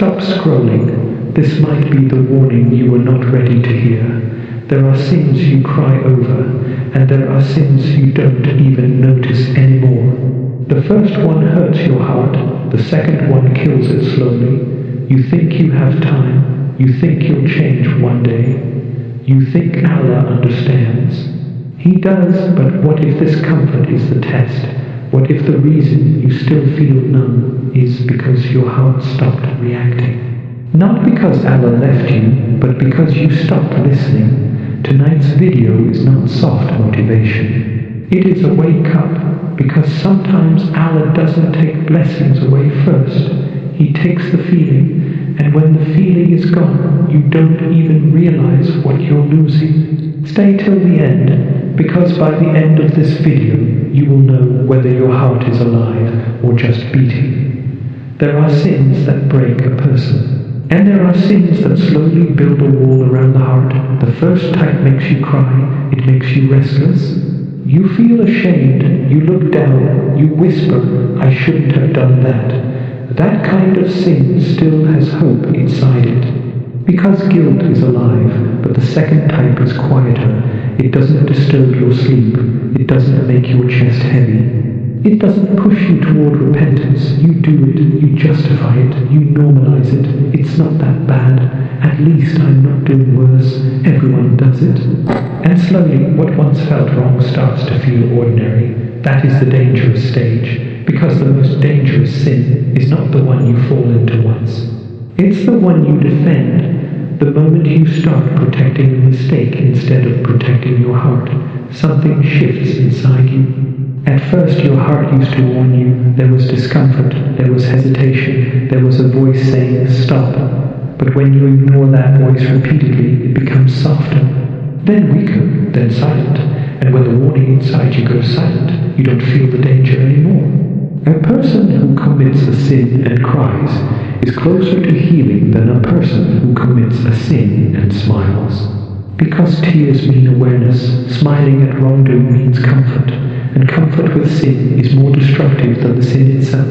Stop scrolling. This might be the warning you were not ready to hear. There are sins you cry over, and there are sins you don't even notice anymore. The first one hurts your heart, the second one kills it slowly. You think you have time, you think you'll change one day. You think Allah understands. He does, but what if this comfort is the test? What if the reason you still feel numb is because your heart stopped reacting? Not because Allah left you, but because you stopped listening. Tonight's video is not soft motivation. It is a wake up, because sometimes Allah doesn't take blessings away first. He takes the feeling, and when the feeling is gone, you don't even realize what you're losing. Stay till the end, because by the end of this video, you will know whether your heart is alive or just beating. There are sins that break a person, and there are sins that slowly build a wall around the heart. The first type makes you cry, it makes you restless. You feel ashamed, you look down, you whisper, I shouldn't have done that. That kind of sin still has hope inside it. Because guilt is alive, but the second type is quieter. It doesn't disturb your sleep. It doesn't make your chest heavy. It doesn't push you toward repentance. You do it, you justify it, you normalize it. It's not that bad. At least I'm not doing worse. Everyone does it. And slowly, what once felt wrong starts to feel ordinary. That is the dangerous stage, because the most dangerous sin is not the one you fall into once. It's the one you defend. The moment you start protecting the mistake instead of protecting your heart, something shifts inside you. At first your heart used to warn you. There was discomfort, there was hesitation, there was a voice saying stop. But when you ignore that voice repeatedly, it becomes softer, then weaker, then silent. And when the warning inside you goes silent, you don't feel the danger anymore. A person who commits a sin and cries is closer to healing than a person who commits a sin and smiles. Because tears mean awareness, smiling at wrongdoing means comfort, and comfort with sin is more destructive than the sin itself.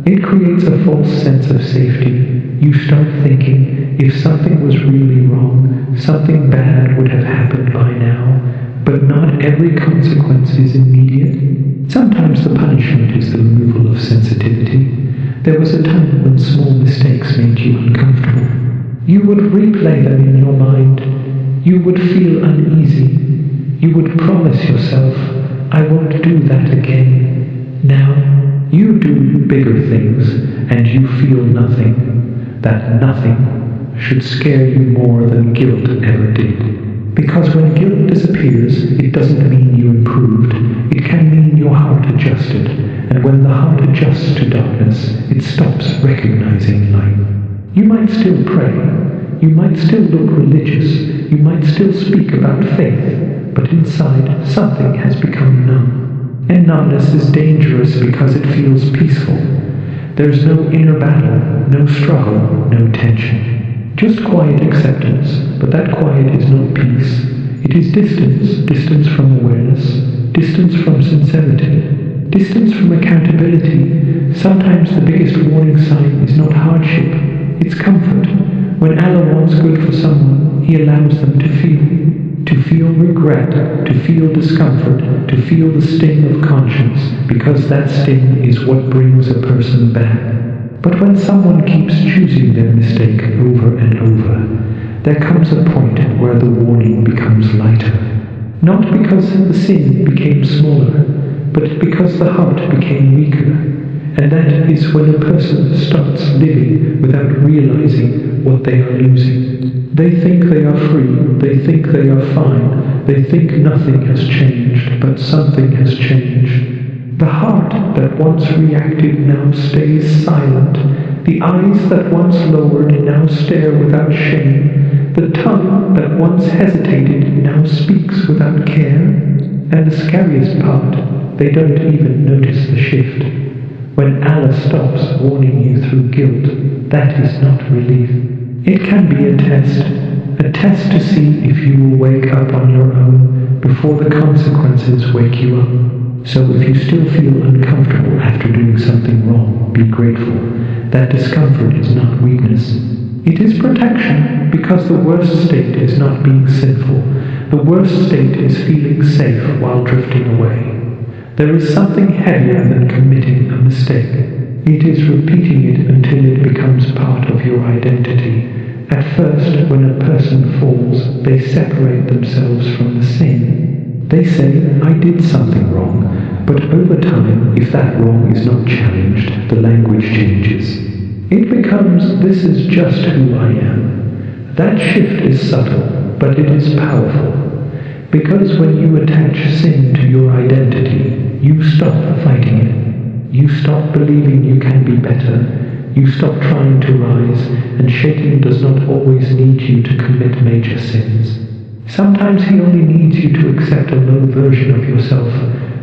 It creates a false sense of safety. You start thinking, if something was really wrong, something bad would have happened by now, but not every consequence is immediate. Sometimes the punishment is the removal of sensitivity. There was a time when small mistakes made you uncomfortable. You would replay them in your mind. You would feel uneasy. You would promise yourself, I won't do that again. Now, you do bigger things, and you feel nothing. That nothing should scare you more than guilt ever did. Because when guilt disappears, it doesn't mean you improved. It can mean your heart adjusted. And when the heart adjusts to darkness, it stops recognizing light. You might still pray. You might still look religious. You might still speak about faith. But inside, something has become numb. And numbness is dangerous because it feels peaceful. There's no inner battle, no struggle, no tension. Just quiet acceptance, but that quiet is not peace. It is distance, distance from awareness, distance from sincerity, distance from accountability. Sometimes the biggest warning sign is not hardship, it's comfort. When Allah wants good for someone, He allows them to feel regret, to feel discomfort, to feel the sting of conscience, because that sting is what brings a person back. But when someone keeps choosing their mistake over and over, there comes a point where the warning becomes lighter. Not because the sin became smaller, but because the heart became weaker. And that is when a person starts living without realizing what they are losing. They think they are free, they think they are fine, they think nothing has changed, but something has changed. The heart that once reacted now stays silent. The eyes that once lowered now stare without shame. The tongue that once hesitated now speaks without care. And the scariest part, they don't even notice the shift. When Allah stops warning you through guilt, that is not relief. It can be a test to see if you will wake up on your own before the consequences wake you up. So if you still feel uncomfortable after doing something wrong, be grateful. That discomfort is not weakness, numbness. It is protection because the worst state is not being sinful. The worst state is feeling safe while drifting away. There is something heavier than committing a mistake. It is repeating it until it becomes part of your identity. At first, when a person falls, they separate themselves from the sin. They say, I did something wrong, but over time, if that wrong is not challenged, the language changes. It becomes, this is just who I am. That shift is subtle, but it is powerful. Because when you attach sin to your identity, you stop fighting it. You stop believing you can be better. You stop trying to rise, and Shaitan does not always need you to commit major sins. Sometimes he only needs you to accept a low version of yourself.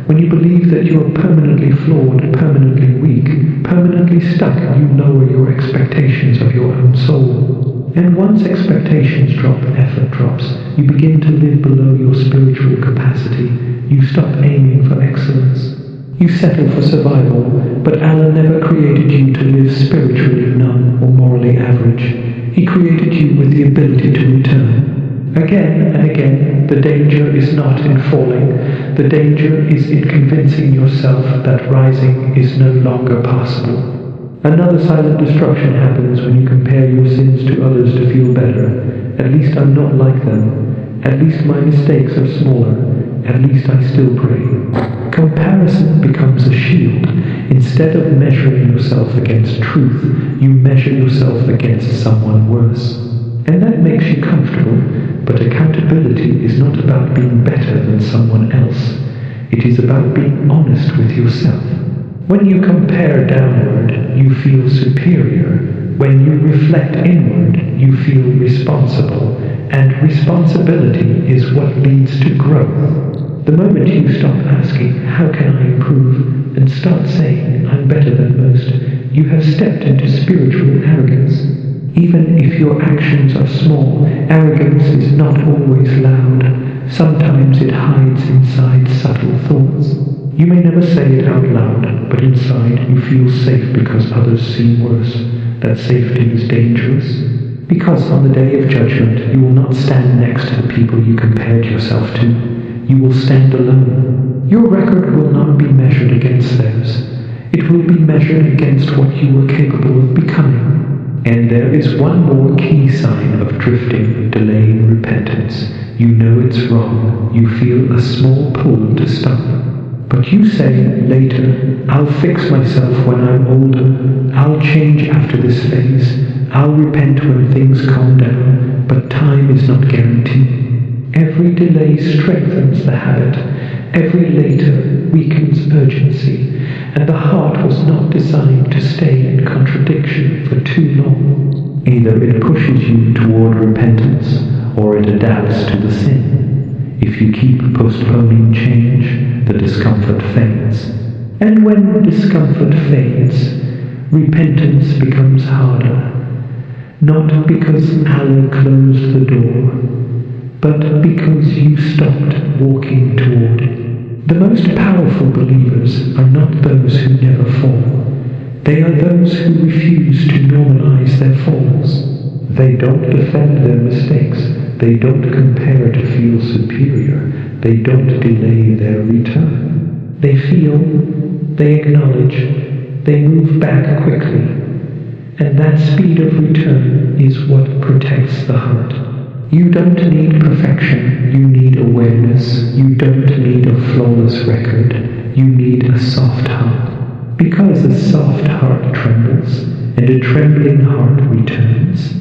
When you believe that you are permanently flawed, permanently weak, permanently stuck, you lower your expectations of your own soul. And once expectations drop, effort drops. You begin to live below your spiritual capacity. You stop aiming for excellence. You settle for survival, but Allah never created you to live spiritually numb or morally average. He created you with the ability to return. Again and again, the danger is not in falling. The danger is in convincing yourself that rising is no longer possible. Another silent destruction happens when you compare your sins to others to feel better. At least I'm not like them. At least my mistakes are smaller. At least I still pray. Comparison becomes a shield. Instead of measuring yourself against truth, you measure yourself against someone worse. And that makes you comfortable, but accountability is not about being better than someone else. It is about being honest with yourself. When you compare downward, you feel superior. When you reflect inward, you feel responsible. And responsibility is what leads to growth. The moment you stop asking, how can I improve, and start saying, I'm better than most, you have stepped into spiritual arrogance. Even if your actions are small, arrogance is not always loud. Sometimes it hides inside subtle thoughts. You may never say it out loud, but inside you feel safe because others seem worse. That safety is dangerous. Because on the day of judgment, you will not stand next to the people you compared yourself to. You will stand alone. Your record will not be measured against theirs. It will be measured against what you were capable of becoming. And there is one more key sign of drifting, delaying repentance. You know it's wrong. You feel a small pull to stop. But you say, later, I'll fix myself when I'm older. I'll change after this phase. I'll repent when things calm down. But time is not guaranteed. Every delay strengthens the habit. Every later weakens urgency. And the heart was not designed to stay in contradiction for too long. Either it pushes you toward repentance, or it adapts to the sin. If you keep postponing change, the discomfort fades. And when discomfort fades, repentance becomes harder. Not because Allah closed the door, but because you stopped walking toward it. The most powerful believers are not those who never fall. They are those who refuse to normalize their falls. They don't defend their mistakes. They don't compare to feel superior. They don't delay their return. They feel, they acknowledge, they move back quickly. And that speed of return is what protects the heart. You don't need perfection, you need awareness. You don't need a flawless record, you need a soft heart. Because a soft heart trembles, and a trembling heart returns.